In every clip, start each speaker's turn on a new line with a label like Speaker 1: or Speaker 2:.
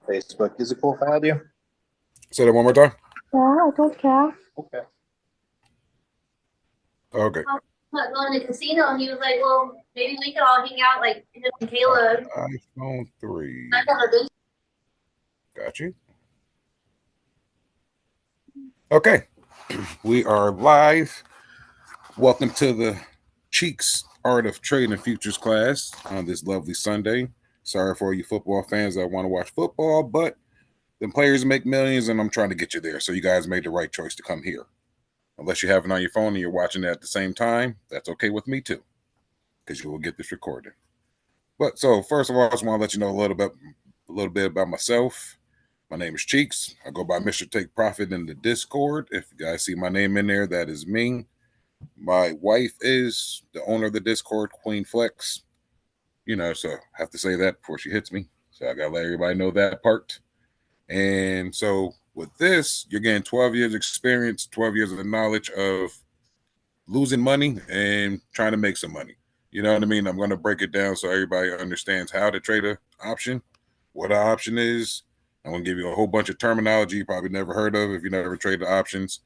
Speaker 1: Facebook. Is it cool if I add you?
Speaker 2: Say that one more time.
Speaker 3: Yeah, I don't care.
Speaker 1: Okay.
Speaker 2: Okay.
Speaker 4: Going to the casino, and he was like, "Well, maybe we could all hang out, like him and Caleb."
Speaker 2: iPhone 3.
Speaker 4: I've never been.
Speaker 2: Got you. Okay. We are live. Welcome to the Cheeks Art of Trading Futures class on this lovely Sunday. Sorry for you football fans that want to watch football, but the players make millions, and I'm trying to get you there. So you guys made the right choice to come here. Unless you have it on your phone and you're watching it at the same time, that's okay with me too, because you will get this recorded. But so first of all, I just want to let you know a little bit about myself. My name is Cheeks. I go by Mr. Take Profit in the Discord. If you guys see my name in there, that is me. My wife is the owner of the Discord, Queen Flex. So I have to say that before she hits me. So I gotta let everybody know that part. And so with this, you're getting 12 years experience, 12 years of the knowledge of losing money and trying to make some money. You know what I mean? I'm going to break it down so everybody understands how to trade an option, what an option is. I'm going to give you a whole bunch of terminology you probably never heard of if you never traded options.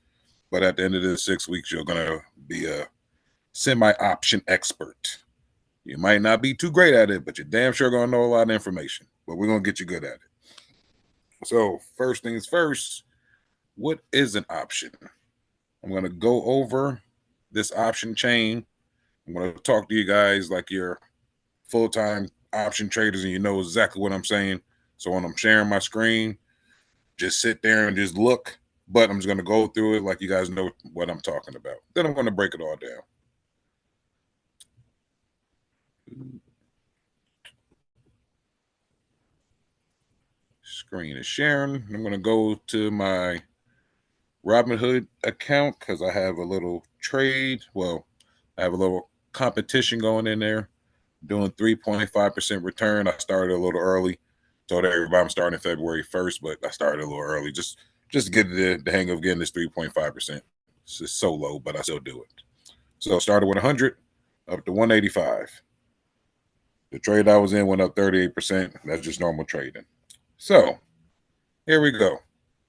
Speaker 2: But at the end of the 6 weeks, you're going to be a semi-option expert. You might not be too great at it, but you're damn sure going to know a lot of information. But we're going to get you good at it. So first things first, what is an option? I'm going to go over this option chain. I'm going to talk to you guys like you're full-time option traders and you know exactly what I'm saying. So when I'm sharing my screen, just sit there and just look. But I'm just going to go through it like you guys know what I'm talking about. Then I'm going to break it all down. Screen is sharing. I'm going to go to my Robinhood account because I have a little trade. Well, I have a little competition going in there, doing 3.5% return. I started a little early. Told everybody I'm starting February 1st, but I started a little early just to get the hang of getting this 3.5%. It's just so low, but I still do it. So I started with 100 up to 185. The trade I was in went up 38%. That's just normal trading. So here we go.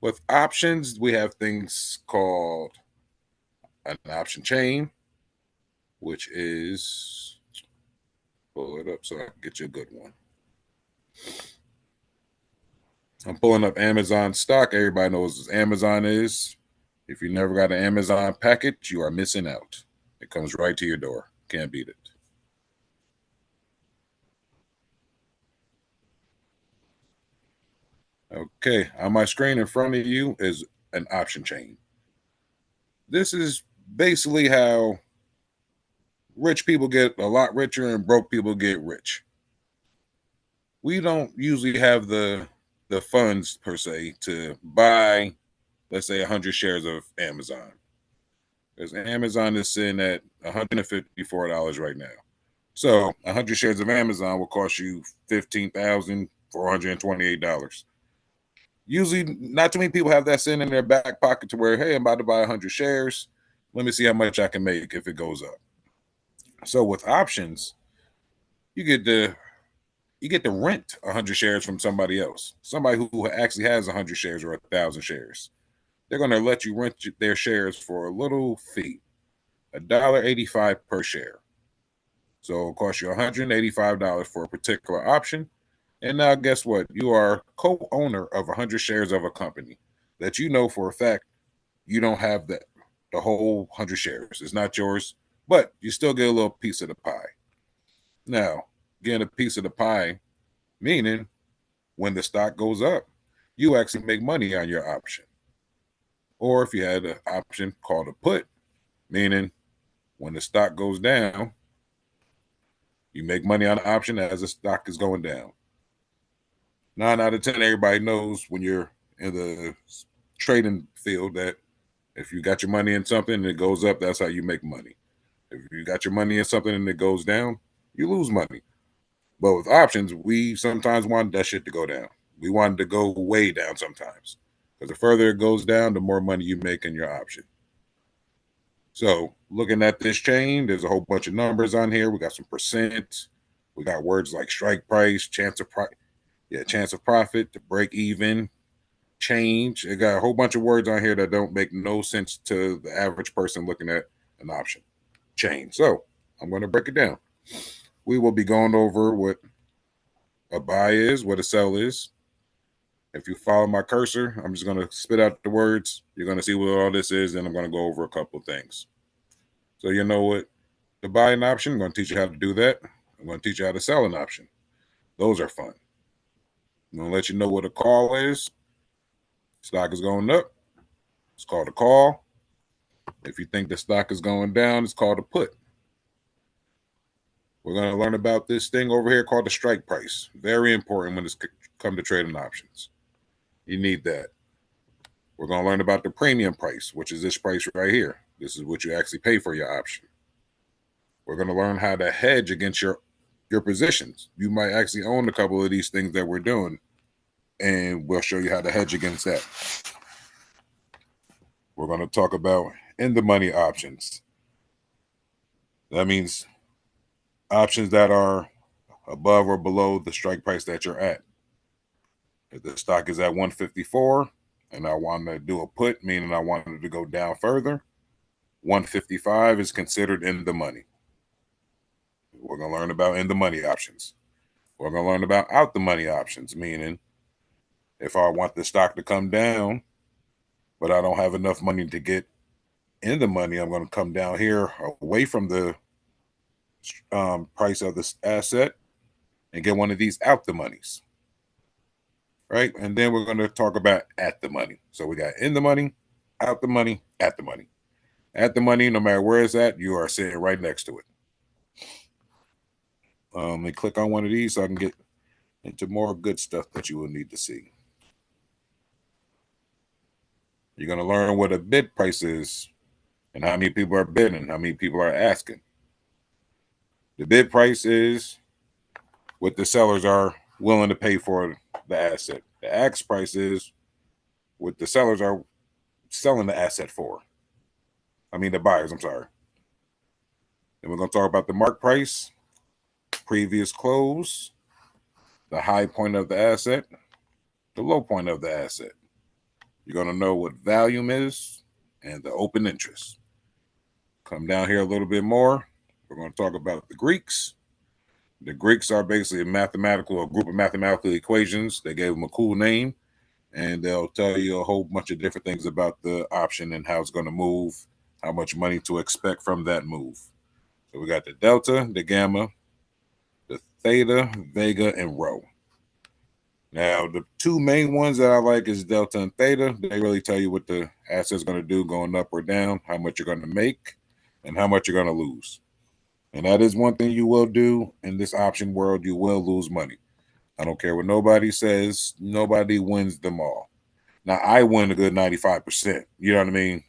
Speaker 2: With options, we have things called an option chain, which is, pull it up so I can get you a good one. I'm pulling up Amazon stock. Everybody knows what Amazon is. If you never got an Amazon package, you are missing out. It comes right to your door. Can't beat it. Okay, on my screen in front of you is an option chain. This is basically how rich people get a lot richer and broke people get rich. We don't usually have the funds per se to buy, let's say, 100 shares of Amazon. Because Amazon is sitting at $154 right now. So 100 shares of Amazon will cost you $15,428. Usually, not too many people have that sitting in their back pocket to where, hey, I'm about to buy 100 shares. Let me see how much I can make if it goes up. So with options, you get to rent 100 shares from somebody else, somebody who actually has 100 shares or 1,000 shares. They're going to let you rent their shares for a little fee, $1.85 per share. So it'll cost you $185 for a particular option. And now guess what? You are co-owner of 100 shares of a company that you know for a fact you don't have the whole 100 shares. It's not yours, but you still get a little piece of the pie. Now, getting a piece of the pie, meaning when the stock goes up, you actually make money on your option. Or if you had an option called a put, meaning when the stock goes down, you make money on the option as the stock is going down. 9 out of 10, everybody knows when you're in the trading field that if you got your money in something and it goes up, that's how you make money. If you got your money in something and it goes down, you lose money. But with options, we sometimes want that shit to go down. We want it to go way down sometimes. Because the further it goes down, the more money you make in your option. So looking at this chain, there's a whole bunch of numbers on here. We got some percent. We got words like strike price, chance of price. Yeah, chance of profit, to break even, change. It got a whole bunch of words on here that don't make no sense to the average person looking at an option. Change. So I'm going to break it down. We will be going over what a buy is, what a sell is. If you follow my cursor, I'm just going to spit out the words. You're going to see what all this is, and I'm going to go over a couple of things. So you know what the buy an option. I'm going to teach you how to do that. I'm going to teach you how to sell an option. Those are fun. I'm going to let you know what a call is. Stock is going up. It's called a call. If you think the stock is going down, it's called a put. We're going to learn about this thing over here called the strike price. Very important when it's come to trading options. You need that. We're going to learn about the premium price, which is this price right here. This is what you actually pay for your option. We're going to learn how to hedge against your positions. You might actually own a couple of these things that we're doing, and we'll show you how to hedge against that. We're going to talk about in the money options. That means options that are above or below the strike price that you're at. If the stock is at 154 and I want to do a put, meaning I want it to go down further, 155 is considered in the money. We're going to learn about in the money options. We're going to learn about out the money options, meaning if I want the stock to come down, but I don't have enough money to get in the money, I'm going to come down here away from the price of this asset and get one of these out the monies. Right? And then we're going to talk about at the money. So we got in the money, out the money, at the money. At the money, no matter where it's at, you are sitting right next to it. Let me click on one of these so I can get into more good stuff that you will need to see. You're going to learn what a bid price is and how many people are bidding, how many people are asking. The bid price is what the sellers are willing to pay for the asset. The ask price is what the sellers are selling the asset for. The buyers, I'm sorry. Then we're going to talk about the mark price, previous close, the high point of the asset, the low point of the asset. You're going to know what volume is and the open interest. Come down here a little bit more. We're going to talk about the Greeks. The Greeks are basically a group of mathematical equations. They gave them a cool name, and they'll tell you a whole bunch of different things about the option and how it's going to move, how much money to expect from that move. So we got the delta, the gamma, the theta, vega, and rho. Now, the two main ones that I like is delta and theta. They really tell you what the asset's going to do going up or down, how much you're going to make, and how much you're going to lose. And that is one thing you will do in this option world. You will lose money. I don't care what nobody says. Nobody wins them all. Now, I win a good 95%. You know what I mean?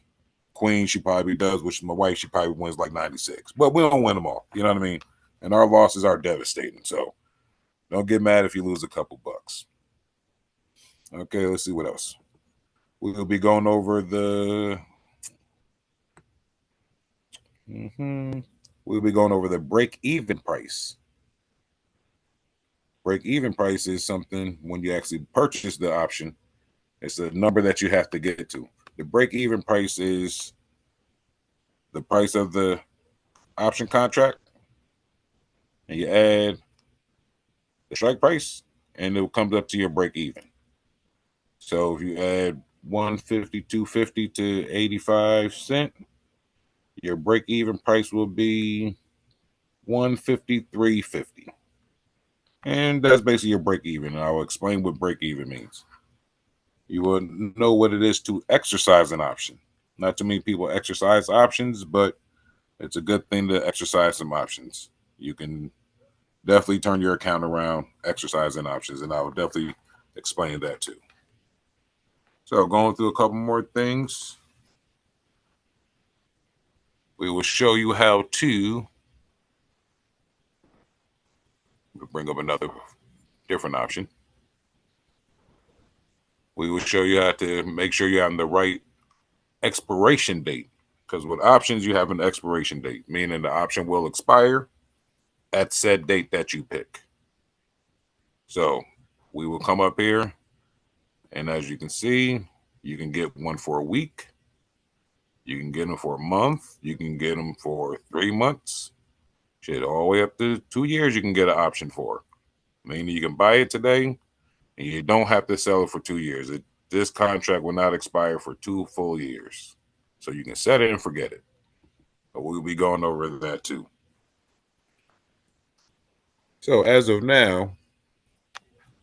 Speaker 2: Queen, she probably does, which is my wife, she probably wins like 96. But we don't win them all. You know what I mean? And our losses are devastating. So don't get mad if you lose a couple bucks. Okay, let's see what else. We'll be going over the we'll be going over the break-even price. Break-even price is something when you actually purchase the option. It's a number that you have to get to. The break-even price is the price of the option contract, and you add the strike price, and it comes up to your break-even. So if you add 152.50 to 85 cents, your break-even price will be 153.50. And that's basically your break-even. And I will explain what break-even means. You will know what it is to exercise an option. Not too many people exercise options, but it's a good thing to exercise some options. You can definitely turn your account around exercising options, and I will definitely explain that too. So going through a couple more things, we will show you how to bring up another different option. We will show you how to make sure you're on the right expiration date, because with options you have an expiration date, meaning the option will expire at said date that you pick. So we will come up here, and as you can see, you can get one for a week, you can get them for a month, you can get them for 3 months, shit, all the way up to 2 years. You can get an option for, meaning you can buy it today, and you don't have to sell it for 2 years. This contract will not expire for 2 full years, so you can set it and forget it. But we'll be going over that too. So as of now,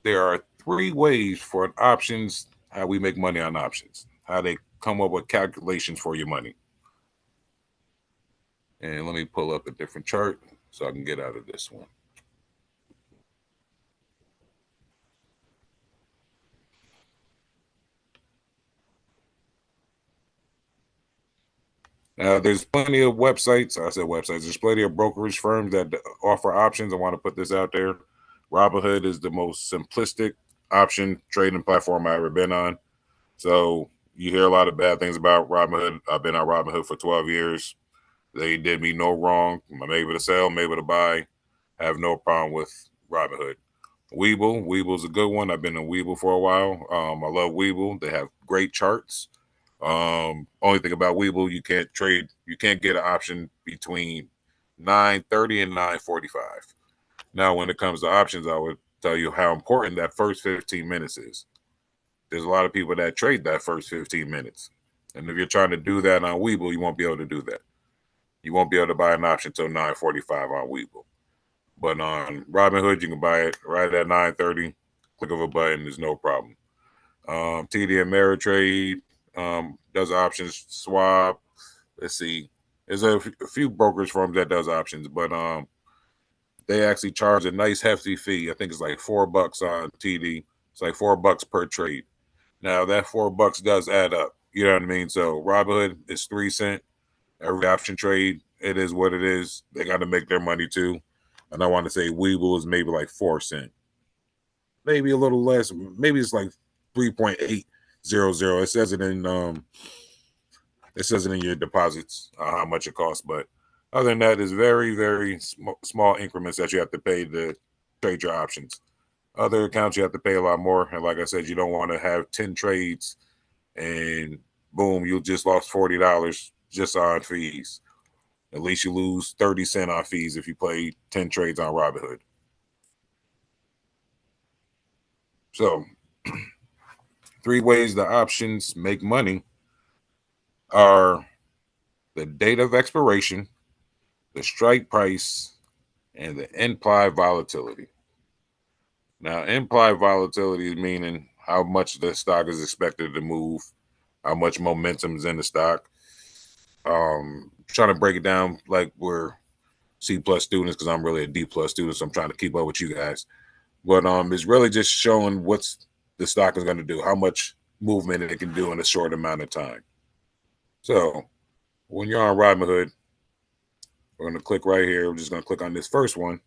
Speaker 2: there are 3 ways for options, how we make money on options, how they come up with calculations for your money. And let me pull up a different chart so I can get out of this one. Now, there's plenty of websites. I said websites. There's plenty of brokerage firms that offer options. I want to put this out there. Robinhood is the most simplistic option trading platform I've ever been on. So you hear a lot of bad things about Robinhood. I've been on Robinhood for 12 years. They did me no wrong. I'm able to sell, I'm able to buy. I have no problem with Robinhood. Weeble's a good one. I've been in Weeble for a while. I love Weeble. They have great charts. Only thing about Weeble, you can't get an option between 9:30 and 9:45. Now, when it comes to options, I would tell you how important that first 15 minutes is. There's a lot of people that trade that first 15 minutes. And if you're trying to do that on Weeble, you won't be able to do that. You won't be able to buy an option until 9:45 on Weeble. But on Robinhood, you can buy it right at 9:30. Click of a button, there's no problem. TD Ameritrade does options. Swap. Let's see. There's a few brokerage firms that does options, but they actually charge a nice hefty fee. I think it's like $4 on TD. It's like $4 per trade. Now that $4 does add up. You know what I mean? So Robinhood is 3 cents. Every option trade, it is what it is. They got to make their money too. And I want to say Weeble is maybe like 4 cents, maybe a little less. Maybe it's like 3.800. It says it in your deposits how much it costs. But other than that, it's very very small increments that you have to pay to trade your options. Other accounts you have to pay a lot more. And like I said, you don't want to have 10 trades and boom, you just lost $40 just on fees. At least you lose 30 cents on fees if you play 10 trades on Robinhood. So 3 ways the options make money are the date of expiration, the strike price, and the implied volatility. Now, implied volatility is meaning how much the stock is expected to move, how much momentum is in the stock. Trying to break it down like we're C plus students because I'm really a D plus student, so I'm trying to keep up with you guys. But it's really just showing what's the stock is going to do, how much movement it can do in a short amount of time. So when you're on Robinhood, we're going to click right here. We're just going to click on this first one.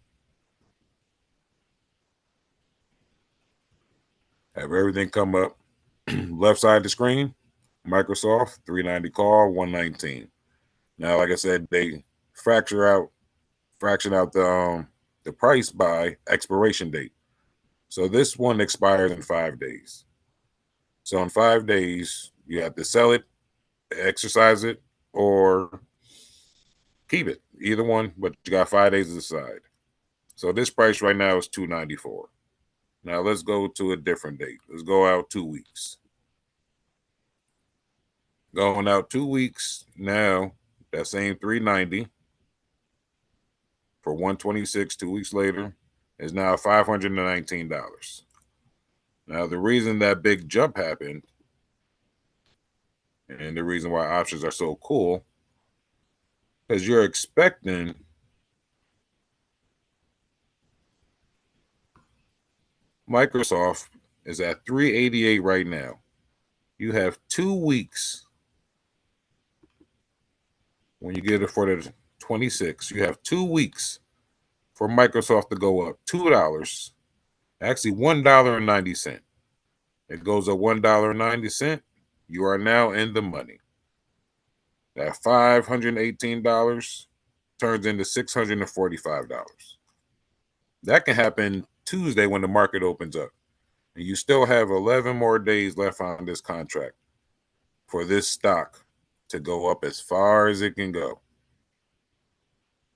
Speaker 2: Have everything come up. Left side of the screen, Microsoft, 390 call, 119. Now, like I said, they fraction out the price by expiration date. So this one expires in 5 days. So in 5 days, you have to sell it, exercise it, or keep it. Either one, but you got 5 days to decide. So this price right now is $294. Now let's go to a different date. Let's go out 2 weeks. Going out 2 weeks now, that same 390 for 126 2 weeks later is now $519. Now the reason that big jump happened and the reason why options are so cool because you're expecting Microsoft is at 388 right now. You have 2 weeks when you get it for the 26. You have 2 weeks for Microsoft to go up $2, actually $1.90. It goes up $1.90. You are now in the money. That $518 turns into $645. That can happen Tuesday when the market opens up. and you still have 11 more days left on this contract for this stock to go up as far as it can go.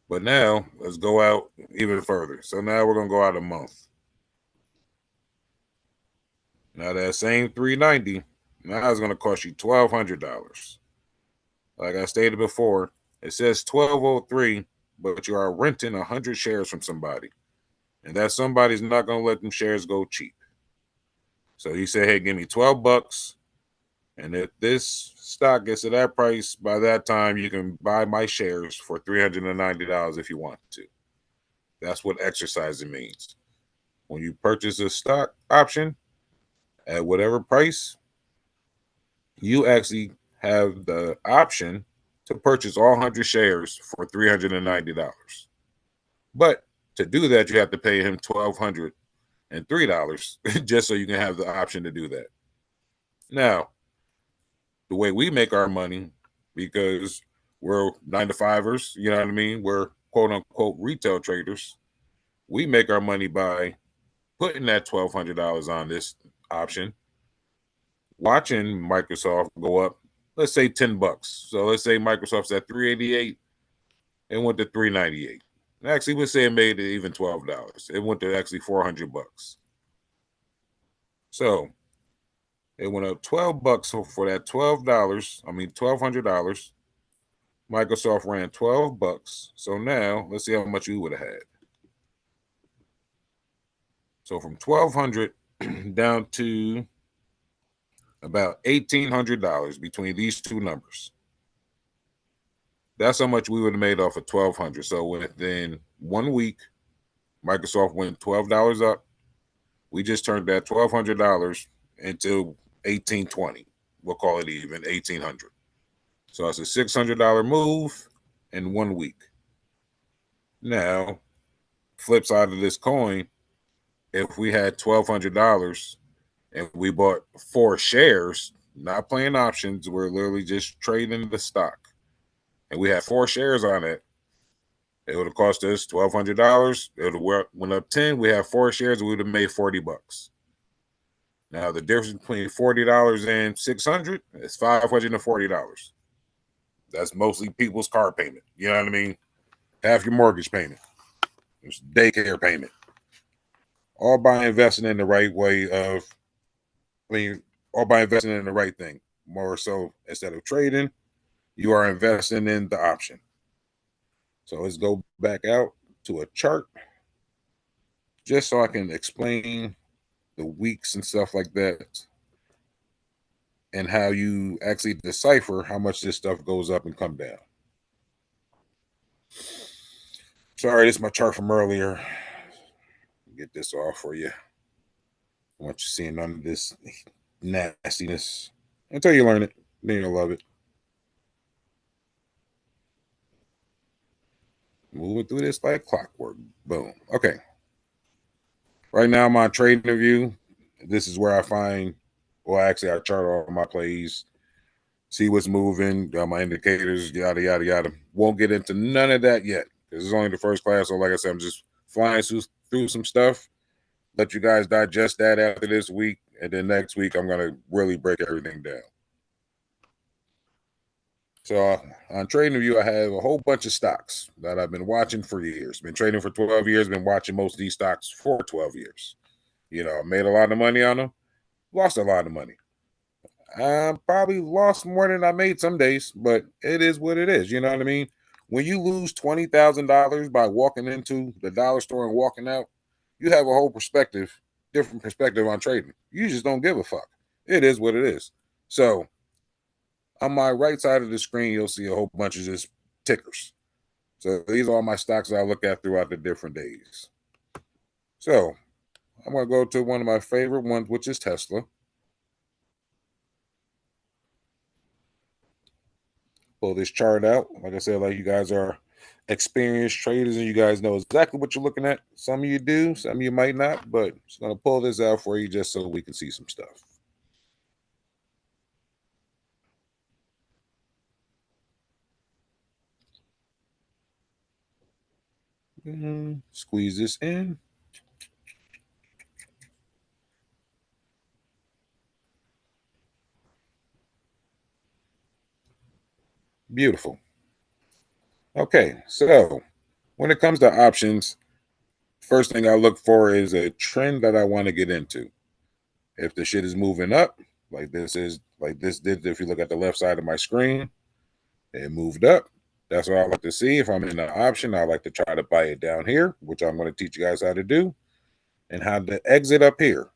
Speaker 2: But now let's go out even further. So now we're gonna go out a month. Now that same 390 now it's gonna cost you $1,200. Like I stated before, it says 1203, but you are renting 100 shares from somebody, and that somebody's not gonna let them shares go cheap. So he said, "Hey, give me $12, and if this stock gets to that price by that time, you can buy my shares for $390 if you want to." That's what exercising means. When you purchase a stock option at whatever price, you actually have the option to purchase all 100 shares for $390. But to do that, you have to pay him $1,203 just so you can have the option to do that. Now, the way we make our money, because we're 9 to 5ers, you know what I mean? We're quote unquote retail traders. We make our money by putting that $1,200 on this option, watching Microsoft go up, let's say $10. So let's say Microsoft's at 388 and went to 398. Actually, we'll say it made it even $12. It went to actually $400. So it went up $12 for that $12. I mean $1,200. Microsoft ran $12. So now let's see how much we would have had. So from 1,200 down to about $1,800 between these two numbers. That's how much we would have made off of 1,200. So within 1 week, Microsoft went $12 up. We just turned that $1,200 into 1,820. We'll call it even 1,800. So it's a $600 move in 1 week. Now, flip side of this coin, if we had $1,200 and we bought 4 shares, not playing options, we're literally just trading the stock, and we had 4 shares on it, it would have cost us $1,200. It would have went up 10. We have 4 shares, we would have made $40. Now the difference between $40 and 600 is $540. That's mostly people's car payment. You know what I mean? Half your mortgage payment, there's daycare payment, all by investing in the right way of, I mean, all by investing in the right thing. More so, instead of trading, you are investing in the option. So let's go back out to a chart just so I can explain the weeks and stuff like that and how you actually decipher how much this stuff goes up and come down. Sorry, this is my chart from earlier. Get this off for you. I want you seeing none of this nastiness until you learn it. Then you'll love it. Moving through this like clockwork. Boom. Okay. Right now, my trading review. This is where I find, well, actually, I chart all my plays, see what's moving, got my indicators, yada, yada, yada. Won't get into none of that yet because it's only the first class. So, like I said, I'm just flying through some stuff. Let you guys digest that after this week. And then next week, I'm going to really break everything down. So on Trading View, I have a whole bunch of stocks that I've been watching for years. Been trading for 12 years, been watching most of these stocks for 12 years. You know, made a lot of money on them, lost a lot of money. I probably lost more than I made some days, but it is what it is. You know what I mean? When you lose $20,000 by walking into the dollar store and walking out, you have a whole different perspective on trading. You just don't give a fuck. It is what it is. So on my right side of the screen, you'll see a whole bunch of just tickers. So these are all my stocks that I look at throughout the different days. So I'm going to go to one of my favorite ones, which is Tesla. Pull this chart out. Like I said, like you guys are experienced traders and you guys know exactly what you're looking at. Some of you do, some of you might not, but I'm just going to pull this out for you just so we can see some stuff. Squeeze this in. Beautiful. Okay, so when it comes to options, first thing I look for is a trend that I want to get into. If the shit is moving up, like this did, if you look at the left side of my screen, it moved up. That's what I like to see. If I'm in an option, I like to try to buy it down here, which I'm going to teach you guys how to do, and how to exit up here.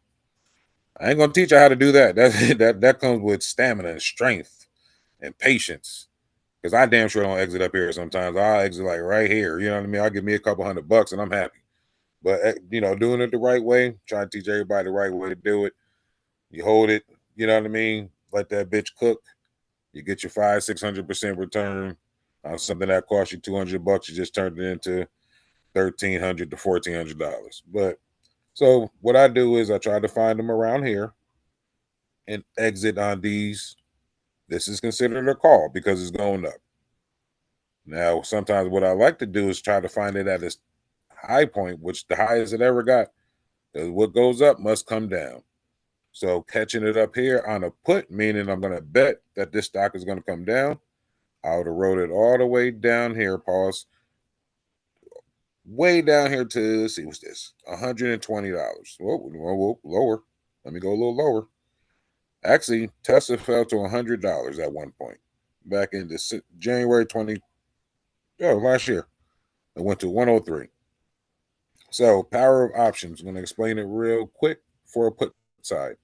Speaker 2: I ain't going to teach you how to do that. That comes with stamina and strength and patience. Because I damn sure don't exit up here sometimes. I'll exit like right here. You know what I mean? I'll give me a couple $100 and I'm happy. But doing it the right way, trying to teach everybody the right way to do it. You hold it, you know what I mean? Let that bitch cook. You get your 500-600% return on something that cost you $200. You just turned it into $1,300 to $1,400. But so what I do is I try to find them around here and exit on these. This is considered a call because it's going up. Now, sometimes what I like to do is try to find it at its high point, which the highest it ever got. Because what goes up must come down. So catching it up here on a put, meaning I'm going to bet that this stock is going to come down. I would have wrote it all the way down here, pause, way down here to, let's see, what's this? $120. Whoa, lower. Let me go a little lower. Actually, Tesla fell to $100 at one point back in January 20, last year. It went to 103. So power of options. I'm going to explain it real quick for a put side.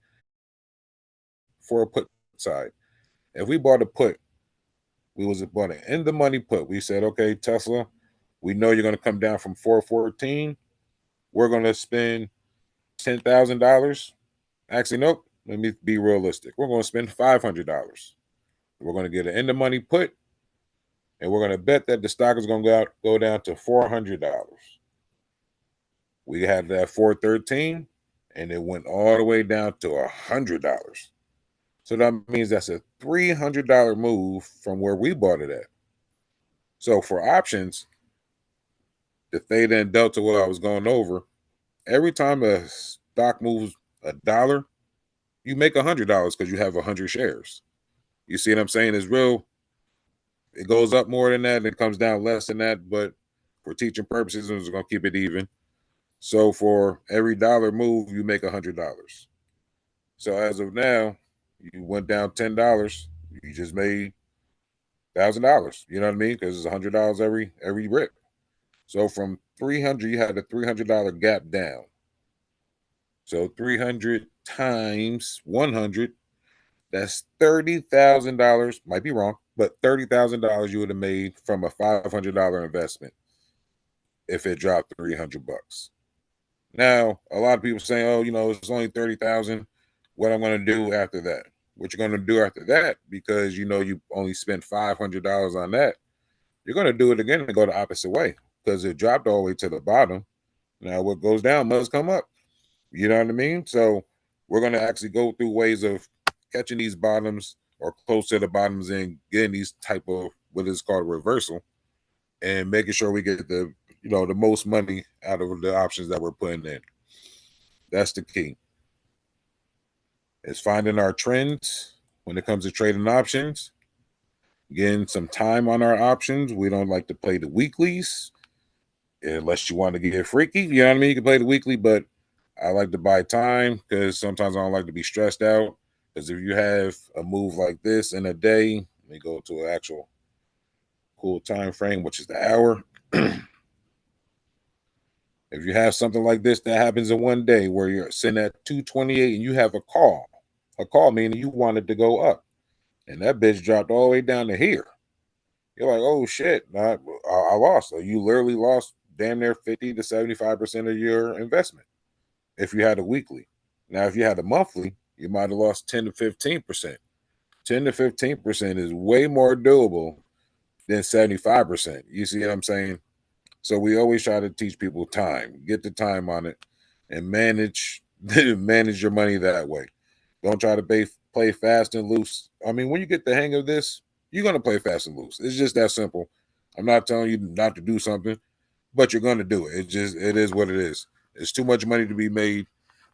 Speaker 2: If we bought a put, we was bought an in the money put. We said, okay, Tesla, we know you're going to come down from 414. We're going to spend $10,000. Actually, nope. Let me be realistic. We're going to spend $500. We're going to get an in the money put, and we're going to bet that the stock is going to go down to $400. We had that 413, and it went all the way down to $100. So that means that's a $300 move from where we bought it at. So for options, the theta and delta, what I was going over, every time a stock moves $1, you make $100 because you have 100 shares. You see what I'm saying? It's real. It goes up more than that and it comes down less than that. But for teaching purposes, I'm just going to keep it even. So for every dollar move, you make $100. So as of now, you went down $10. You just made $1,000. You know what I mean? Because it's $100 every rip. So from 300, you had a $300 gap down. So 300 times 100, that's $30,000. Might be wrong, but $30,000 you would have made from a $500 investment if it dropped $300. Now, a lot of people saying, "Oh, it's only 30,000. What I'm going to do after that?" What you're going to do after that, because you only spent $500 on that, you're going to do it again and go the opposite way because it dropped all the way to the bottom. Now, what goes down must come up. You know what I mean? So we're going to actually go through ways of catching these bottoms or close to the bottoms and getting these type of what is called reversal and making sure we get the most money out of the options that we're putting in. That's the key. It's finding our trends when it comes to trading options, getting some time on our options. We don't like to play the weeklies unless you want to get freaky. You know what I mean? You can play the weekly, but I like to buy time because sometimes I don't like to be stressed out. Because if you have a move like this in a day, let me go to an actual cool time frame, which is the hour. If you have something like this that happens in one day where you're sitting at 228 and you have a call meaning you wanted to go up, and that bitch dropped all the way down to here. You're like, oh shit, I lost. So you literally lost damn near 50 to 75% of your investment if you had a weekly. Now, if you had a monthly, you might have lost 10 to 15%. 10 to 15% is way more doable than 75%. You see what I'm saying? So we always try to teach people time, get the time on it, and manage manage your money that way. Don't try to play fast and loose. I mean, when you get the hang of this, you're gonna play fast and loose. It's just that simple. I'm not telling you not to do something, but you're gonna do it. It is what it is. It's too much money to be made.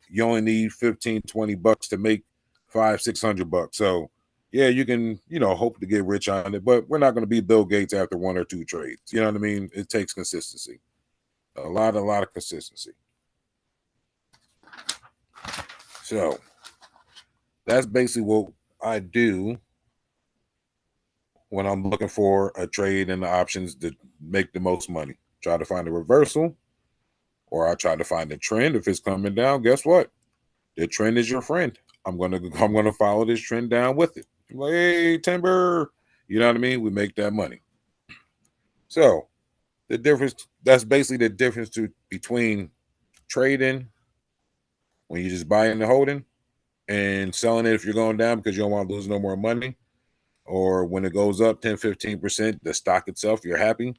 Speaker 2: You only need $15, $20 to make $500, $600. So Yeah, you can, hope to get rich on it, but we're not going to be Bill Gates after one or two trades. You know what I mean? It takes consistency, a lot of consistency. So that's basically what I do when I'm looking for a trade and the options to make the most money. Try to find a reversal, or I try to find a trend. If it's coming down, guess what? The trend is your friend. I'm gonna follow this trend down with it. Like, hey, timber, you know what I mean? We make that money. So the difference, that's basically the difference between trading when you're just buying and holding, and selling it if you're going down because you don't want to lose no more money, or when it goes up 10-15%, the stock itself, you're happy.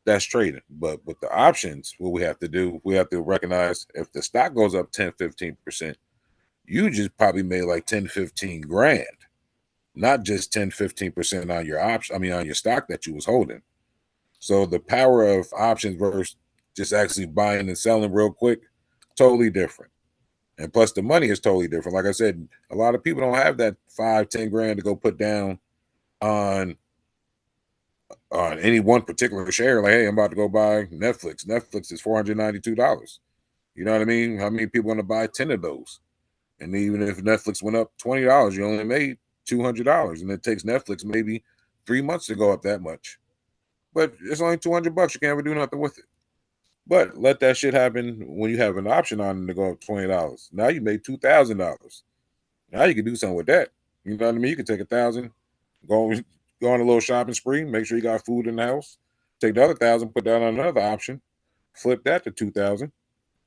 Speaker 2: That's trading. But with the options, what we have to do, we have to recognize if the stock goes up 10-15%, you just probably made like 10-15 grand, not just 10-15% on your option. I mean, on your stock that you was holding. So the power of options versus just actually buying and selling real quick, totally different. And plus the money is totally different. Like I said, a lot of people don't have that 5-10 grand to go put down on any one particular share. Like, hey, I'm about to go buy Netflix. Netflix is $492. You know what I mean? How many people want to buy 10 of those? And even if Netflix went up $20, you only made $200. And it takes Netflix maybe 3 months to go up that much. But it's only $200. You can't ever do nothing with it. But let that shit happen when you have an option on it to go up $20. Now you made $2,000. Now you can do something with that. You know what I mean? You can take 1,000, go go on a little shopping spree, make sure you got food in the house. Take the other 1,000, put that on another option, flip that to 2,000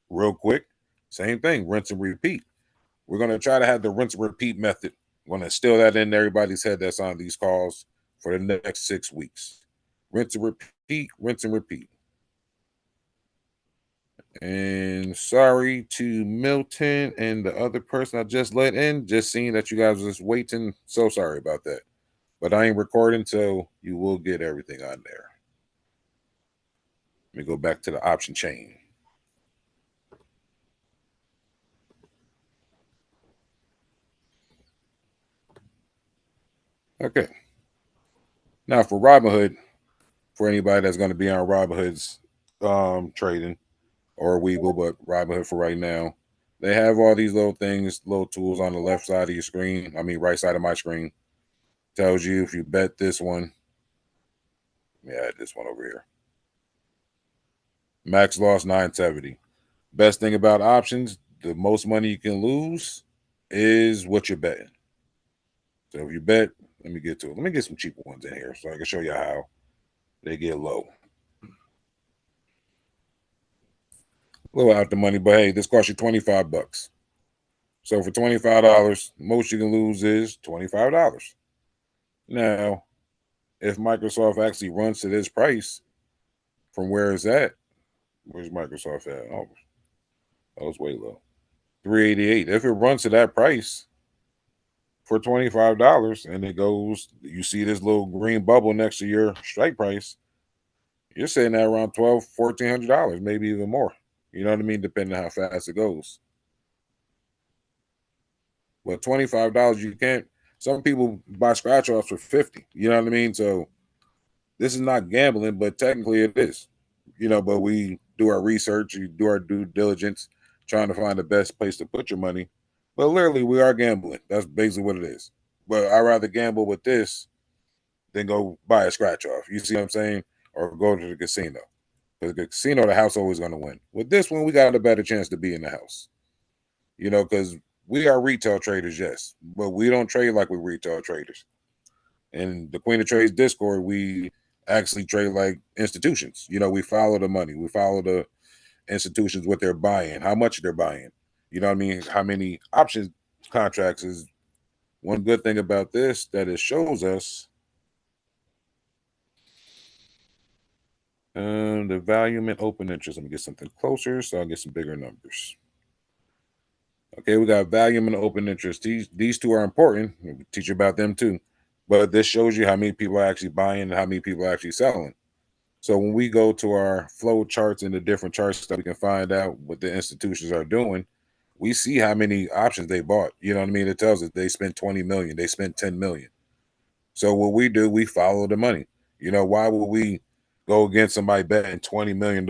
Speaker 2: real quick. Same thing, rinse and repeat. We're gonna try to have the rinse and repeat method. We're gonna instill that in everybody's head that's on these calls for the next 6 weeks. Rinse and repeat, rinse and repeat. And sorry to Milton and the other person I just let in. Just seeing that you guys was waiting. So sorry about that. But I ain't recording, so you will get everything on there. Let me go back to the option chain. Okay. Now for Robinhood, for anybody that's going to be on Robinhood's trading or Webull, but Robinhood for right now, they have all these little things, little tools on the left side of your screen. I mean, right side of my screen. Tells you if you bet this one. Yeah, this one over here. Max loss 970. Best thing about options, the most money you can lose is what you're betting. So if you bet, let me get to it. Let me get some cheaper ones in here so I can show you how they get low. A little out the money, but hey, this costs you $25. So for $25, most you can lose is $25. Now, if Microsoft actually runs to this price from where it's at, where's Microsoft at? Oh, it's way low. 388. If it runs to that price for $25 and it goes, you see this little green bubble next to your strike price, you're sitting at around $1,200-$1,400, maybe even more. You know what I mean? Depending on how fast it goes. But $25, you can't. Some people buy scratch offs for 50. You know what I mean? So this is not gambling, but technically it is. But we do our research, you do our due diligence, trying to find the best place to put your money. But literally, we are gambling. That's basically what it is. But I'd rather gamble with this than go buy a scratch off. You see what I'm saying? Or go to the casino. Because the casino, the house always going to win. With this one, we got a better chance to be in the house. Because we are retail traders, yes, but we don't trade like we're retail traders. In the Queen of Trades Discord, we actually trade like institutions. We follow the money. We follow the institutions, what they're buying, how much they're buying. You know what I mean? How many options contracts is one good thing about this that it shows us the volume and open interest. Let me get something closer so I'll get some bigger numbers. Okay, we got volume and open interest. These two are important. We'll teach you about them too. But this shows you how many people are actually buying and how many people are actually selling. So when we go to our flow charts and the different charts that we can find out what the institutions are doing, we see how many options they bought. You know what I mean? It tells us they spent 20 million, they spent 10 million. So what we do, we follow the money. You know, why would we go against somebody betting $20 million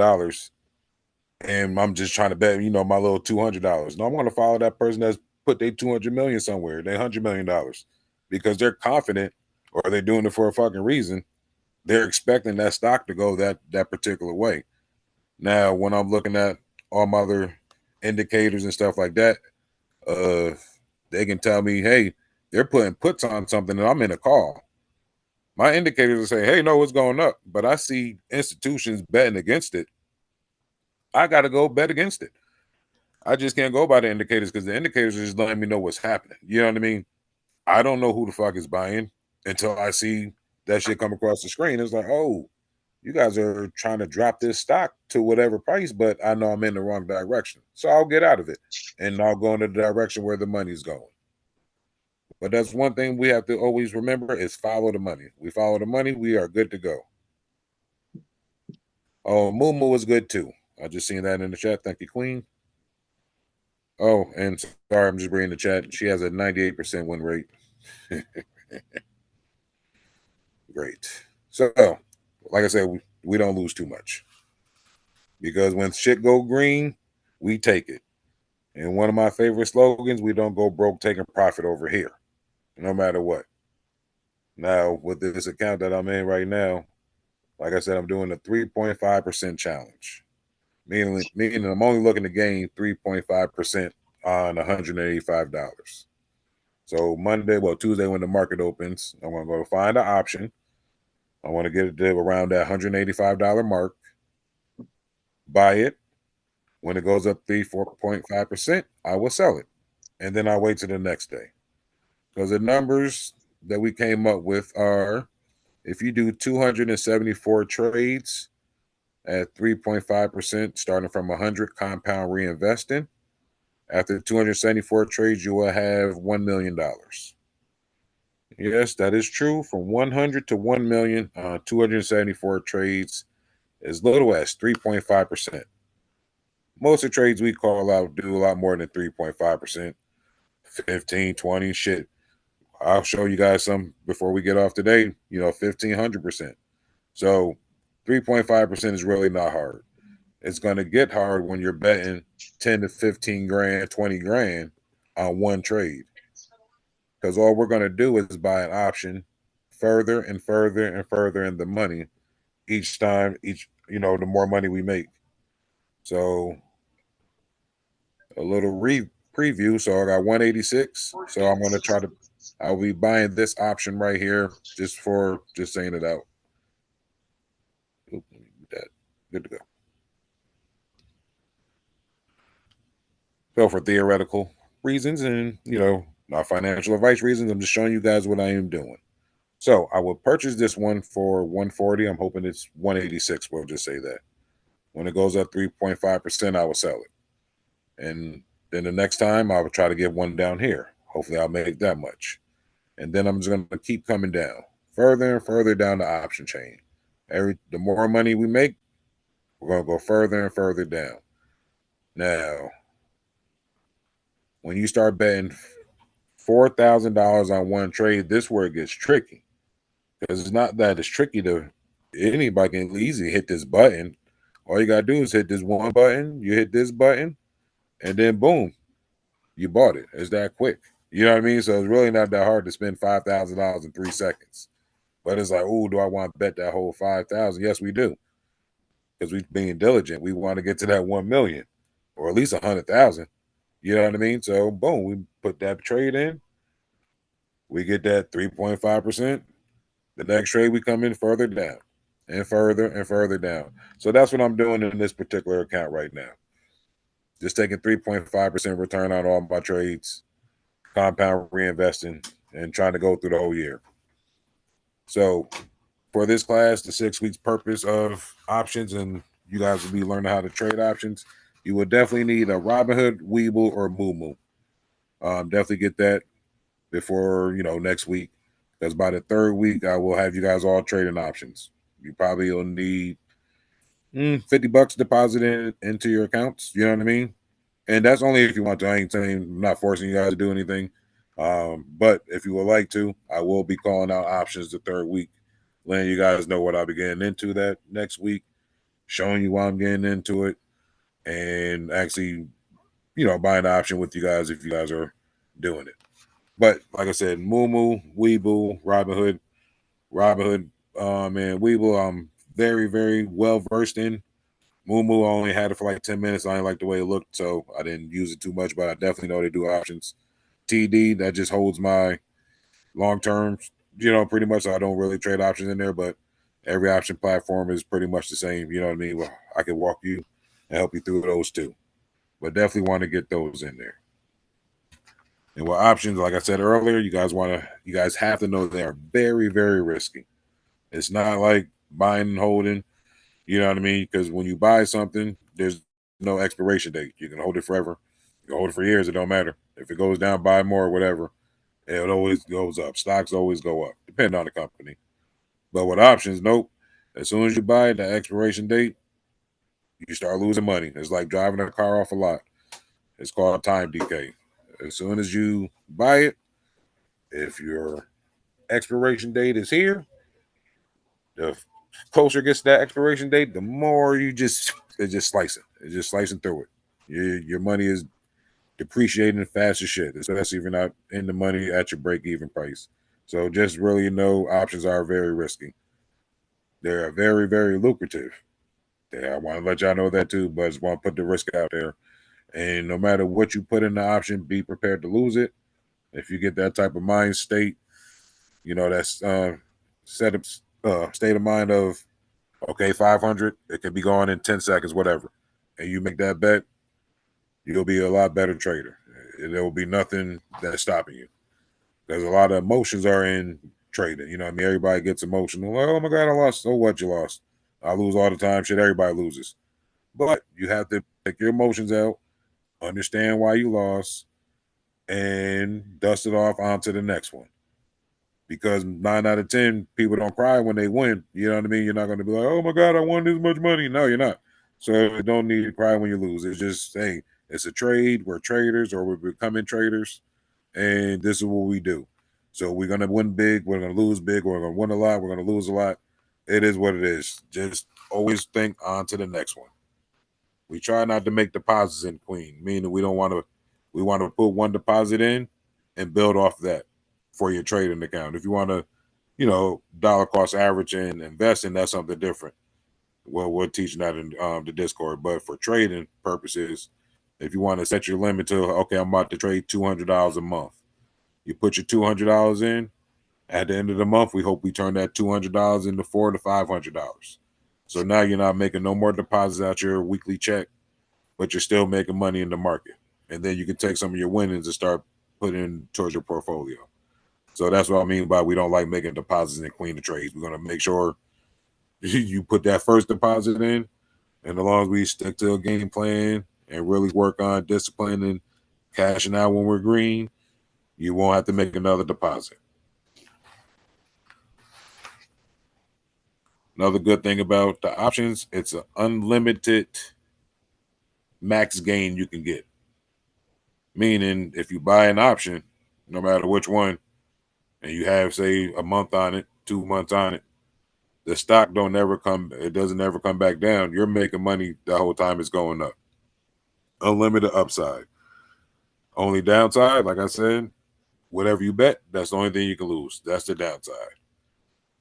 Speaker 2: and I'm just trying to bet, you know, my little $200? No, I'm going to follow that person that's put their 200 million somewhere, their $100 million, because they're confident or they're doing it for a fucking reason. They're expecting that stock to go that particular way. Now, when I'm looking at all my other indicators and stuff like that, they can tell me, hey, they're putting puts on something and I'm in a call. My indicators will say, hey, no, it's going up. But I see institutions betting against it. I got to go bet against it. I just can't go by the indicators because the indicators are just letting me know what's happening. You know what I mean? I don't know who the fuck is buying until I see that shit come across the screen. It's like, oh, you guys are trying to drop this stock to whatever price, but I know I'm in the wrong direction. So I'll get out of it and I'll go in the direction where the money's going. But that's one thing we have to always remember is follow the money. We follow the money, we are good to go. Oh, Mumu was good too. I just seen that in the chat. Thank you, Queen. Oh, and sorry, I'm just reading the chat. She has a 98% win rate. Great. So, like I said, we don't lose too much because when shit go green, we take it. And one of my favorite slogans, we don't go broke taking profit over here, no matter what. Now, with this account that I'm in right now, like I said, I'm doing a 3.5% challenge, meaning I'm only looking to gain 3.5% on $185. So Tuesday when the market opens, I'm going to go find an option. I want to get it to around that $185 mark, buy it. When it goes up 4.5%, I will sell it. And then I'll wait till the next day. Because the numbers that we came up with are if you do 274 trades at 3.5%, starting from 100 compound reinvesting, after 274 trades, you will have $1 million. Yes, that is true. From 100 to 1 million, 274 trades, as little as 3.5%. Most of the trades we call out do a lot more than 3.5%, 15, 20, shit. I'll show you guys some before we get off today, 1,500%. So 3.5% is really not hard. It's going to get hard when you're betting 10 to 15 grand, 20 grand on one trade. Because all we're going to do is buy an option further and further and further in the money each time, the more money we make. So a little preview. So I got 186. So I'm going to I'll be buying this option right here just saying it out. That good to go. So for theoretical reasons and not financial advice reasons, I'm just showing you guys what I am doing. So I will purchase this one for 140. I'm hoping it's 186. We'll just say that. When it goes up 3.5%, I will sell it. And then the next time I will try to get one down here. Hopefully I'll make that much. And then I'm just going to keep coming down further and further down the option chain. The more money we make, we're going to go further and further down. Now, when you start betting $4,000 on one trade, this is where it gets tricky. Because it's not that it's tricky to anybody can easily hit this button. All you gotta do is hit this one button, you hit this button, and then boom, you bought it. It's that quick. You know what I mean? So it's really not that hard to spend $5,000 in 3 seconds. But it's like, oh, do I want to bet that whole 5,000? Yes, we do. Because we're being diligent. We want to get to that 1 million or at least 100,000. You know what I mean? So boom, we put that trade in. We get that 3.5%. The next trade, we come in further down and further down. So that's what I'm doing in this particular account right now. Just taking 3.5% return on all my trades, compound reinvesting, and trying to go through the whole year. So for this class, the 6 weeks purpose of options, and you guys will be learning how to trade options, you will definitely need a Robinhood, Webull, or Mumu. Definitely get that before, next week. Because by the 3rd week, I will have you guys all trading options. You probably will need $50 deposited into your accounts. You know what I mean? And that's only if you want to. I ain't saying, I'm not forcing you guys to do anything. But if you would like to, I will be calling out options the third week, letting you guys know what I'll be getting into that next week, showing you why I'm getting into it, and actually, buying the option with you guys if you guys are doing it. But like I said, Moomoo, Weeble, Robinhood, and Weeble, I'm very, very well versed in. Moomoo, I only had it for like 10 minutes. I didn't like the way it looked, so I didn't use it too much, but I definitely know they do options. TD, that just holds my long term, pretty much. I don't really trade options in there, but every option platform is pretty much the same. You know what I mean? Well, I can walk you and help you through those too. But definitely want to get those in there. And with options, like I said earlier, you guys have to know they are very, very risky. It's not like buying and holding, you know what I mean? Because when you buy something, there's no expiration date. You can hold it forever. You can hold it for years, it don't matter. If it goes down, buy more or whatever. It always goes up. Stocks always go up, depending on the company. But with options, nope. As soon as you buy it, the expiration date, you start losing money. It's like driving a car off a lot. It's called time decay. As soon as you buy it, if your expiration date is here, the closer it gets to that expiration date, the more it's just slicing. It's just slicing through it. Your money is depreciating fast as shit, especially if you're not in the money at your break even price. So just really know options are very risky. They're very, very lucrative. I want to let y'all know that too, but I just want to put the risk out there. And no matter what you put in the option, be prepared to lose it. If you get that type of mind state, that's set up state of mind of okay, 500, it can be gone in 10 seconds, whatever. And you make that bet, you'll be a lot better trader. There will be nothing that's stopping you. Because a lot of emotions are in trading. You know what I mean? Everybody gets emotional. Like, oh my God, I lost. So what, you lost? I lose all the time. Shit, everybody loses. But you have to take your emotions out, understand why you lost, and dust it off onto the next one. Because 9 out of 10 people don't cry when they win. You know what I mean? You're not going to be like, oh my God, I won this much money. No, you're not. So you don't need to cry when you lose. It's just, hey, it's a trade. We're traders or we're becoming traders. And this is what we do. So we're going to win big. We're going to lose big. We're going to win a lot. We're going to lose a lot. It is what it is. Just always think on to the next one. We try not to make deposits in Queen, meaning we don't want to. We want to put one deposit in and build off that for your trading account. If you want to, dollar cost average and invest in, that's something different. Well, we're teaching that in the Discord. But for trading purposes, if you want to set your limit to, okay, I'm about to trade $200 a month, you put your $200 in. At the end of the month, we hope we turn that $200 into $400 to $500. So now you're not making no more deposits out your weekly check, but you're still making money in the market. And then you can take some of your winnings and start putting towards your portfolio. So that's what I mean by we don't like making deposits in Queen of Trades. We're going to make sure you put that first deposit in, and as long as we stick to a game plan and really work on discipline and cashing out when we're green, you won't have to make another deposit. Another good thing about the options, it's an unlimited max gain you can get. Meaning, if you buy an option, no matter which one, and you have say a month on it, 2 months on it, the stock don't ever come. It doesn't ever come back down. You're making money the whole time it's going up. Unlimited upside. Only downside, like I said, whatever you bet, that's the only thing you can lose. That's the downside.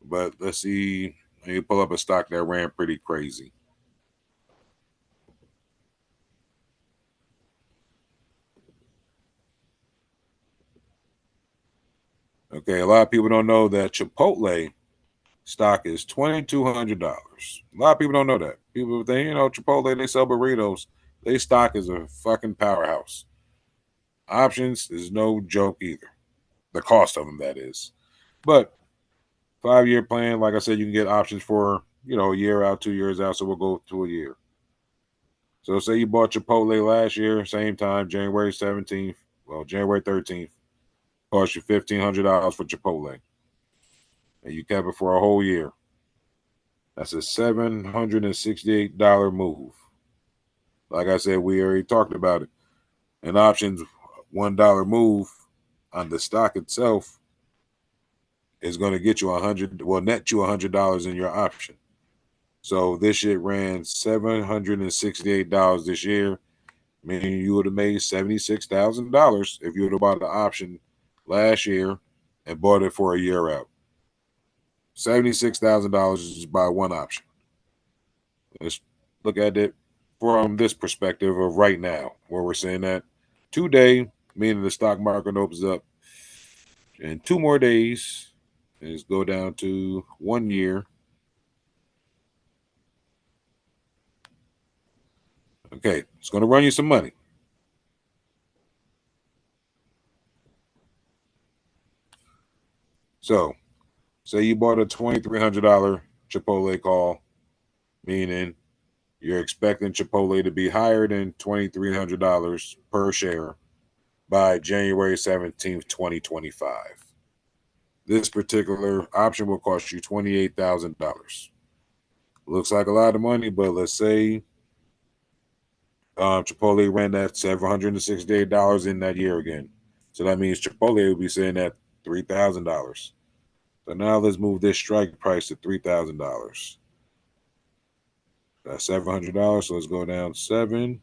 Speaker 2: But let's see. Let me pull up a stock that ran pretty crazy. Okay, a lot of people don't know that Chipotle stock is $2,200. A lot of people don't know that. People think, Chipotle, they sell burritos. Their stock is a fucking powerhouse. Options is no joke either. The cost of them, that is. But 5-year plan, like I said, you can get options for, a year out, 2 years out. So we'll go to a year. So say you bought Chipotle last year, same time, January 17th, January 13th, cost you $1,500 for Chipotle. And you kept it for a whole year. That's a $768 move. Like I said, we already talked about it. An option's $1 move on the stock itself is going to get you net you $100 in your option. So this shit ran $768 this year, meaning you would have made $76,000 if you would have bought the option last year and bought it for a year out. $76,000 is just buy one option. Let's look at it from this perspective of right now, where we're saying that today, meaning the stock market opens up in 2 more days, and it's go down to 1 year. Okay, it's going to run you some money. So, say you bought a $2,300 Chipotle call, meaning you're expecting Chipotle to be higher than $2,300 per share by January 17th, 2025. This particular option will cost you $28,000. Looks like a lot of money, but let's say Chipotle ran that $768 in that year again. So that means Chipotle will be sitting at $3,000. So now let's move this strike price to $3,000. That's $700. So let's go down 7.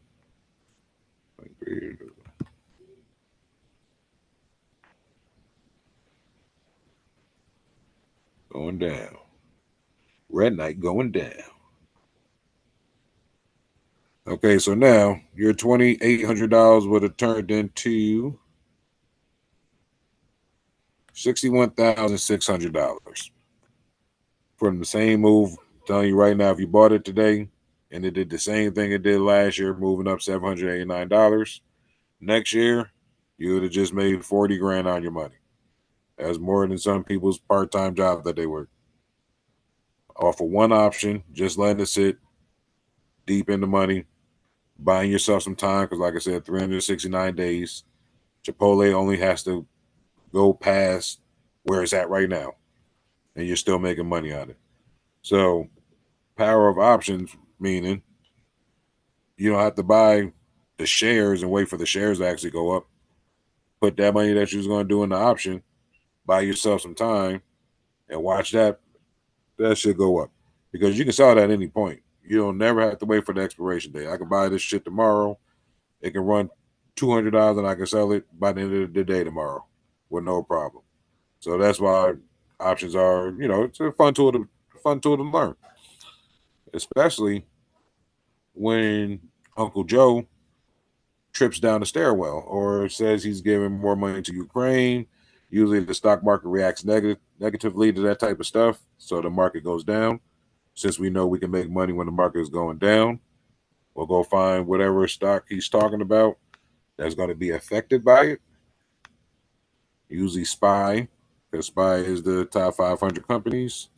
Speaker 2: Going down. Red Knight going down. Okay, so now your $2,800 would have turned into $61,600 from the same move. I'm telling you right now, if you bought it today and it did the same thing it did last year, moving up $789, next year you would have just made 40 grand on your money. That's more than some people's part-time job that they work. Off of one option, just letting it sit deep in the money, buying yourself some time, because like I said, 369 days. Chipotle only has to go past where it's at right now, and you're still making money on it. So, power of options, meaning you don't have to buy the shares and wait for the shares to actually go up. Put that money that you was going to do in the option, buy yourself some time, and watch that should go up, because you can sell it at any point. You don't never have to wait for the expiration date. I can buy this shit tomorrow. It can run $200 and I can sell it by the end of the day tomorrow with no problem. So that's why options are, it's a fun tool to learn, especially when Uncle Joe trips down the stairwell or says he's giving more money to Ukraine. Usually the stock market reacts negatively to that type of stuff, so the market goes down. Since we know we can make money when the market is going down, we'll go find whatever stock he's talking about that's going to be affected by it. Usually SPY, because SPY is the top 500 companies.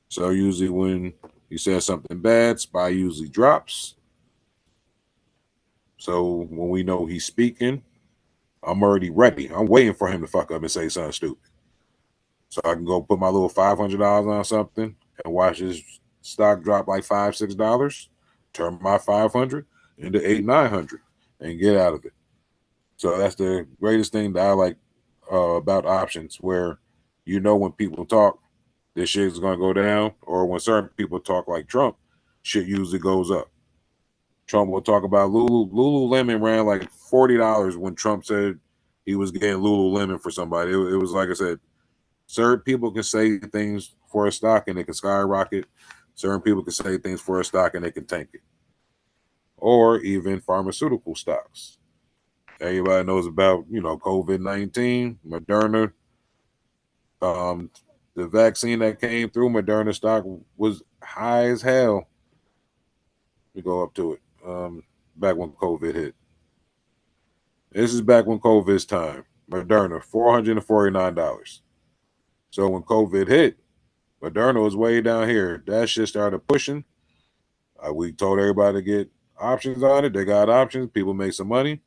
Speaker 2: So usually when he says something bad, SPY usually drops. So when we know he's speaking, I'm already ready. I'm waiting for him to fuck up and say something stupid, so I can go put my little $500 on something and watch his stock drop like $5-6, turn my 500 into 800-900 and get out of it. So that's the greatest thing that I like about options, where when people talk, this shit is going to go down, or when certain people talk like Trump, shit usually goes up. Trump will talk about Lululemon ran like $40 when Trump said he was getting Lululemon for somebody. It was like I said, certain people can say things for a stock and it can skyrocket. Certain people can say things for a stock and they can tank it. Or even pharmaceutical stocks. Everybody knows about, COVID-19, Moderna. The vaccine that came through, Moderna stock was high as hell. We go up to it. Back when COVID hit. This is back when COVID's time. Moderna, $449. So when COVID hit, Moderna was way down here. That shit started pushing. We told everybody to get options on it. They got options. People make some money.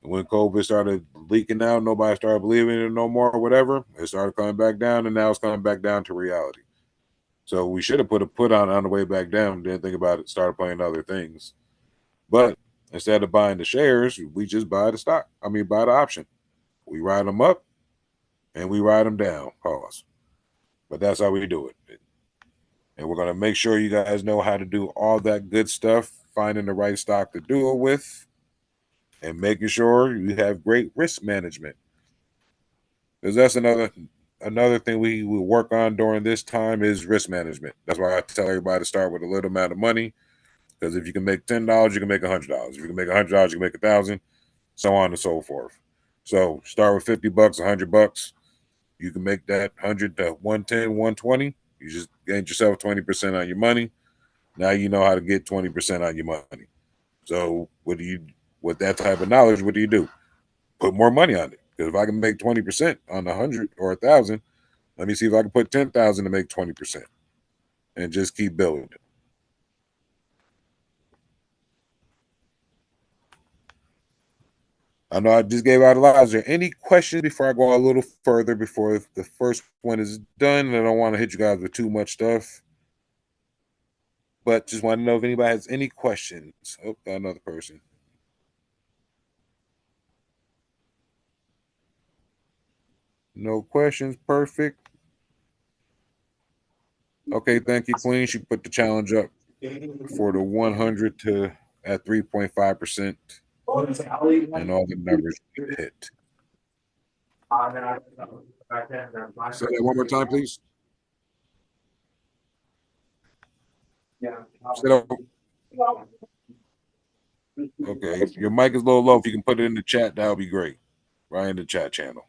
Speaker 2: And when COVID started leaking out, nobody started believing it no more or whatever. It started coming back down, and now it's coming back down to reality. So we should have put a put on the way back down. Didn't think about it. Started playing other things. But Instead of buying the shares, we just buy the stock. Buy the option. We ride them up and we ride them down. Pause. But that's how we do it. And we're going to make sure you guys know how to do all that good stuff, finding the right stock to do it with, and making sure you have great risk management. Because that's another thing we will work on during this time is risk management. That's why I tell everybody to start with a little amount of money. Because if you can make $10, you can make $100. If you can make $100, you can make $1,000, so on and so forth. So start with $50, $100. You can make that 100 to 110, 120. You just gained yourself 20% on your money. Now you know how to get 20% on your money. So with that type of knowledge, what do? Put more money on it. Because if I can make 20% on 100 or 1,000, let me see if I can put 10,000 to make 20% and just keep building it. I know I just gave out a lot. Is there any questions before I go a little further before the first one is done? And I don't want to hit you guys with too much stuff. But just want to know if anybody has any questions. Oh, got another person. No questions. Perfect. Okay, thank you, Queen. She put the challenge up for the 100 to at 3.5%, and all the numbers hit. Say that one more time, please. Say that. Okay, your mic is a little low. If you can put it in the chat, that would be great. Right in the chat channel.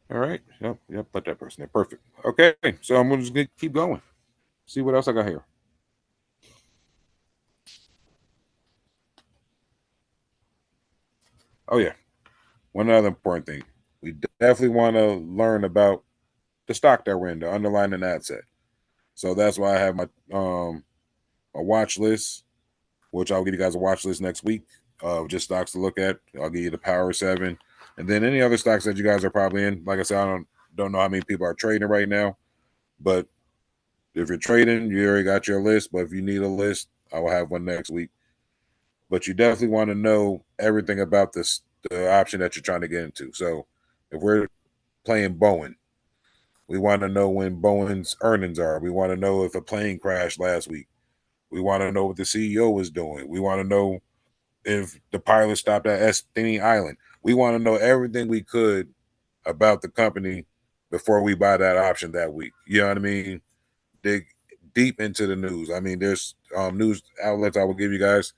Speaker 2: All right. Yep. Put that person there. Perfect. Okay. So I'm just gonna keep going. See what else I got here. Oh yeah. One other important thing. We definitely want to learn about the stock that we're in, the underlying asset. So that's why I have my a watch list, which I'll give you guys a watch list next week of just stocks to look at. I'll give you the Power 7, and then any other stocks that you guys are probably in. Like I said, I don't know how many people are trading right now, but if you're trading, you already got your list. But if you need a list, I will have one next week. But you definitely want to know everything about the option that you're trying to get into. So if we're playing Boeing, we want to know when Boeing's earnings are. We want to know if a plane crashed last week. We want to know what the CEO was doing. We want to know if the pilot stopped at Estini Island. We want to know everything we could about the company before we buy that option that week. You know what I mean? Dig deep into the news. There's news outlets I will give you guys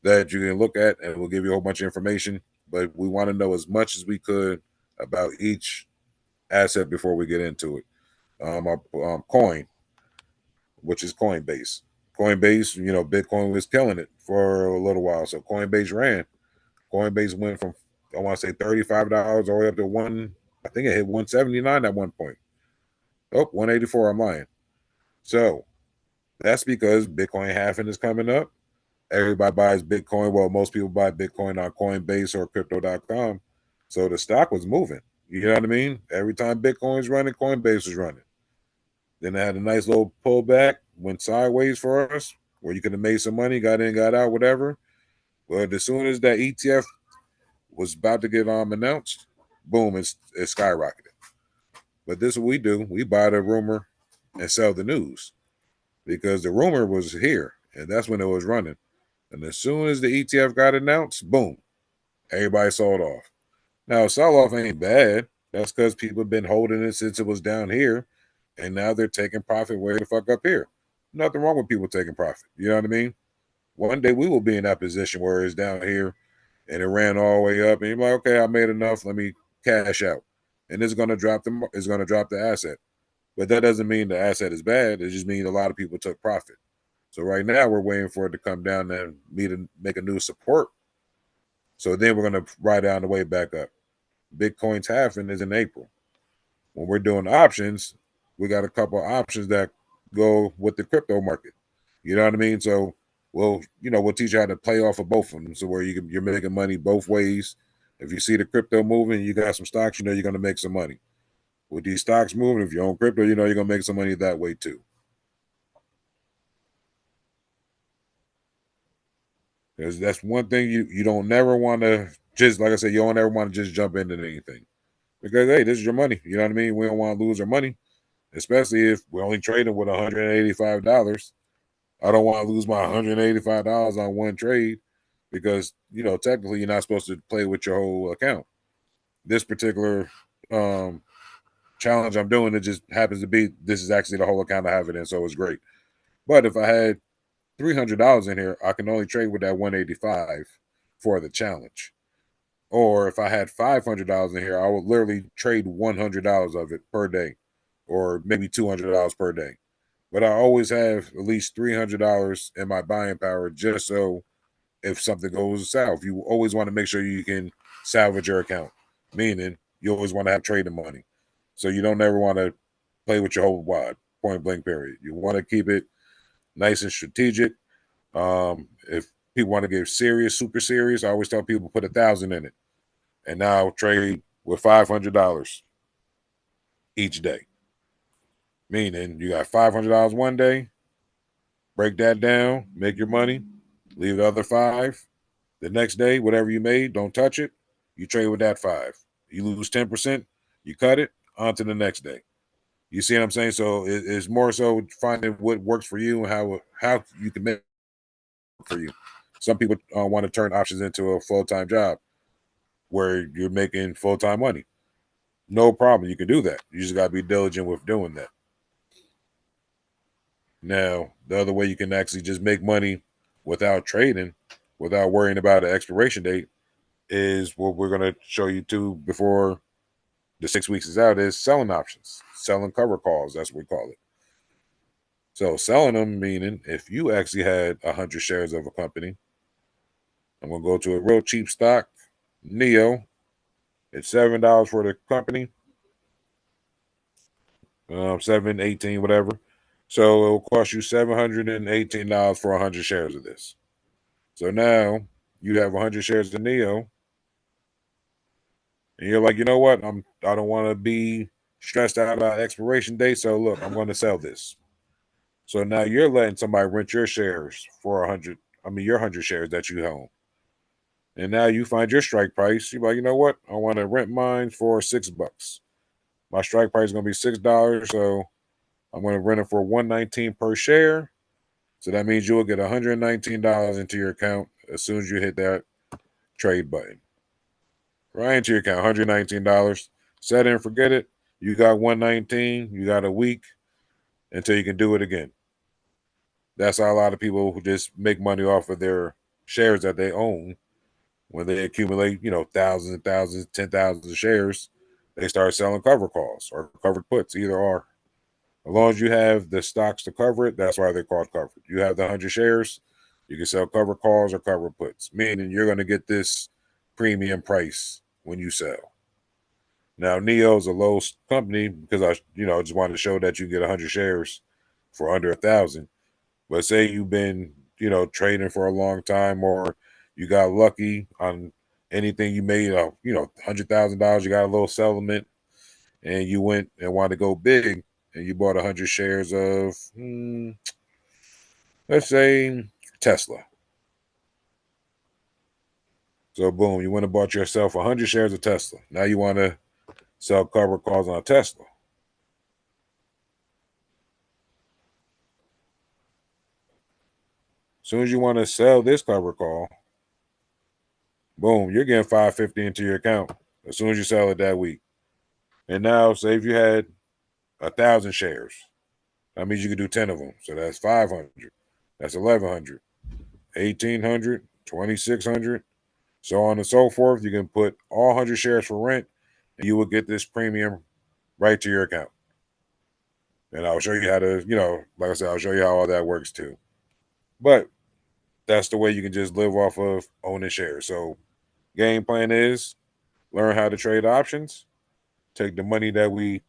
Speaker 2: that you can look at, and we'll give you a whole bunch of information. But we want to know as much as we could about each asset before we get into it. Our coin, which is Coinbase. Coinbase, Bitcoin was killing it for a little while. So Coinbase ran. Coinbase went from, I want to say $35 all the way up to I think it hit 179 at one point. Oh, 184, I'm lying. So that's because Bitcoin halving is coming up. Everybody buys Bitcoin. Well, most people buy Bitcoin on Coinbase or crypto.com. So the stock was moving. You know what I mean? Every time Bitcoin's running, Coinbase was running. Then they had a nice little pullback, went sideways for us, where you could have made some money, got in, got out, whatever. But as soon as that ETF was about to get announced, boom, it skyrocketed. But this is what we do. We buy the rumor and sell the news because the rumor was here, and that's when it was running. And as soon as the ETF got announced, boom, everybody sold off. Now, sell-off ain't bad. That's because people have been holding it since it was down here, and now they're taking profit way the fuck up here. Nothing wrong with people taking profit. You know what I mean? One day we will be in that position where it's down here and it ran all the way up, and you're like, okay, I made enough. Let me cash out, and it's going to drop the asset. But that doesn't mean the asset is bad. It just means a lot of people took profit. So right now we're waiting for it to come down and make a new support. So then we're going to ride down the way back up. Bitcoin's halving is in April. When we're doing options, we got a couple of options that go with the crypto market. You know what I mean? So we'll teach you how to play off of both of them. So where you're making money both ways. If you see the crypto moving, you got some stocks, you know you're going to make some money. With these stocks moving, if you own crypto, you know you're going to make some money that way too. Because that's one thing you don't never want to just, like I said, you don't ever want to just jump into anything. Because, hey, this is your money. You know what I mean? We don't want to lose our money, especially if we're only trading with $185. I don't want to lose my $185 on one trade because, you know, technically you're not supposed to play with your whole account. This particular challenge I'm doing, it just happens to be this is actually the whole account I have it in, so it's great. But if I had $300 in here, I can only trade with that 185 for the challenge. Or if I had $500 in here, I would literally trade $100 of it per day, or maybe $200 per day. But I always have at least $300 in my buying power, just so if something goes south, you always want to make sure you can salvage your account. Meaning, you always want to have trading money, so you don't ever want to play with your whole wad. Point blank. Period. You want to keep it nice and strategic. If people want to get serious, super serious, I always tell people put 1,000 in it, and now trade with $500 each day. Meaning, you got $500 one day. Break that down, make your money, leave the other five. The next day, whatever you made, don't touch it. You trade with that five. You lose 10%, you cut it, on to the next day. You see what I'm saying? So it's more so finding what works for you and how you can make it for you. Some people want to turn options into a full-time job where you're making full-time money. No problem. You can do that. You just got to be diligent with doing that. Now, the other way you can actually just make money without trading, without worrying about an expiration date, is what we're going to show you too before the 6 weeks is out, is selling options, selling cover calls. That's what we call it. So selling them, meaning if you actually had 100 shares of a company, I'm going to go to a real cheap stock, Neo. It's $7 for the company, 718, whatever. So it will cost you $718 for 100 shares of this. So now you have 100 shares of Neo, and you're like, you know what? I don't want to be stressed out about expiration date. So look, I'm going to sell this. So now you're letting somebody rent your shares for 100. I mean, your 100 shares that you own. And now you find your strike price. You're like, you know what? I want to rent mine for $6. My strike price is going to be $6. So I'm going to rent it for $119 per share. So that means you will get $119 into your account as soon as you hit that trade button. Right into your account, $119. Set it and forget it. You got 119. You got a week until you can do it again. That's how a lot of people who just make money off of their shares that they own. When they accumulate, thousands and thousands, 10,000 of shares, they start selling cover calls or covered puts, either or. As long as you have the stocks to cover it, that's why they're called covered. You have the 100 shares, you can sell cover calls or cover puts, meaning you're going to get this premium price when you sell. Now, Neo is a low company because I just wanted to show that you get 100 shares for under 1,000. But say you've been, trading for a long time, or you got lucky on anything you made, $100,000, you got a little settlement, and you went and wanted to go big, and you bought 100 shares of, let's say, Tesla. So boom, you went and bought yourself 100 shares of Tesla. Now you want to sell cover calls on Tesla. As soon as you want to sell this cover call, boom, you're getting $550 into your account as soon as you sell it that week. And now, say if you had 1,000 shares, that means you can do 10 of them. So that's 500. That's 1,100, 1,800, 2,600, so on and so forth. You can put all 100 shares for rent, and you will get this premium right to your account. And I'll show you how to, like I said, I'll show you how all that works too. But that's the way you can just live off of owning shares. So game plan is learn how to trade options, take the money that we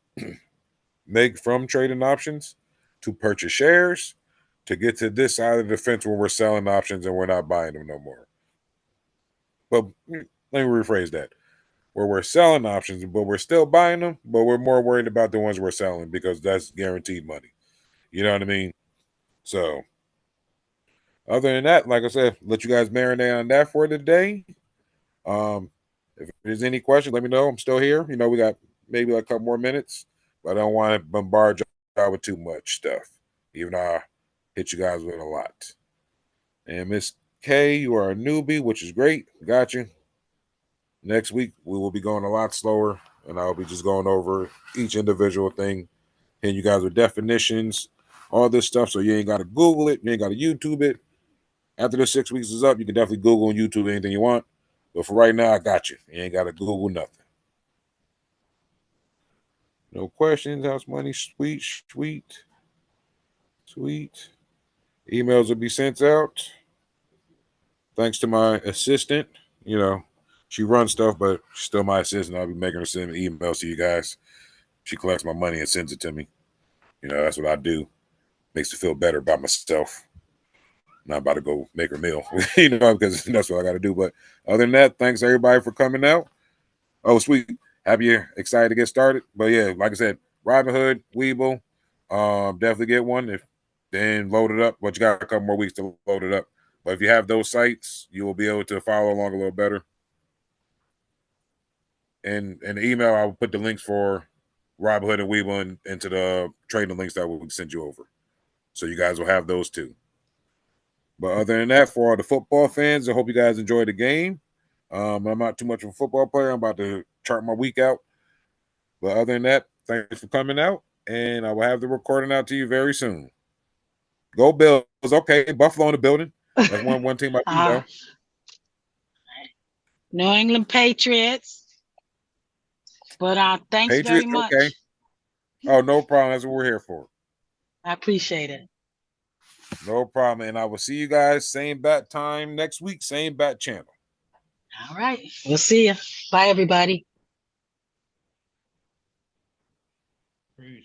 Speaker 2: make from trading options to purchase shares, to get to this side of the fence where we're selling options and we're not buying them no more. But let me rephrase that. where we're selling options, but we're still buying them, but we're more worried about the ones we're selling because that's guaranteed money. You know what I mean? So other than that, like I said, let you guys marinate on that for today. If there's any questions, let me know. I'm still here. We got maybe like a couple more minutes, but I don't want to bombard y'all with too much stuff, even though I hit you guys with a lot. And Miss K, you are a newbie, which is great. Got you. Next week, we will be going a lot slower, and I'll be just going over each individual thing, hitting you guys with definitions, all this stuff, so you ain't got to Google it, you ain't got to YouTube it. After the 6 weeks is up, you can definitely Google and YouTube anything you want. But for right now, I got you. You ain't got to Google nothing. No questions. House money. Sweet, sweet, sweet. Emails will be sent out. Thanks to my assistant. She runs stuff, but she's still my assistant. I'll be making her send emails to you guys. She collects my money and sends it to me. That's what I do. Makes me feel better about myself. Not about to go make her meal, because that's what I got to do. But other than that, thanks everybody for coming out. Oh, sweet. Happy, excited to get started. But yeah, like I said, Robinhood, Webull, definitely get one. Then load it up. But you got a couple more weeks to load it up. But if you have those sites, you will be able to follow along a little better. And in the email, I will put the links for Robinhood and Webull into the trading links that we'll send you over. So you guys will have those too. But other than that, for all the football fans, I hope you guys enjoy the game. I'm not too much of a football player. I'm about to chart my week out. But other than that, thanks for coming out, and I will have the recording out to you very soon. Go Bills. Okay, Buffalo in the building. That's one team I do know.
Speaker 1: New England Patriots. But thanks
Speaker 2: Patriots,
Speaker 1: very much.
Speaker 2: okay. Oh, no problem. That's what we're here for.
Speaker 1: I appreciate it.
Speaker 2: No problem. And I will see you guys same bat time next week, same bat channel.
Speaker 1: All right. We'll see you. Bye, everybody.
Speaker 2: Peace.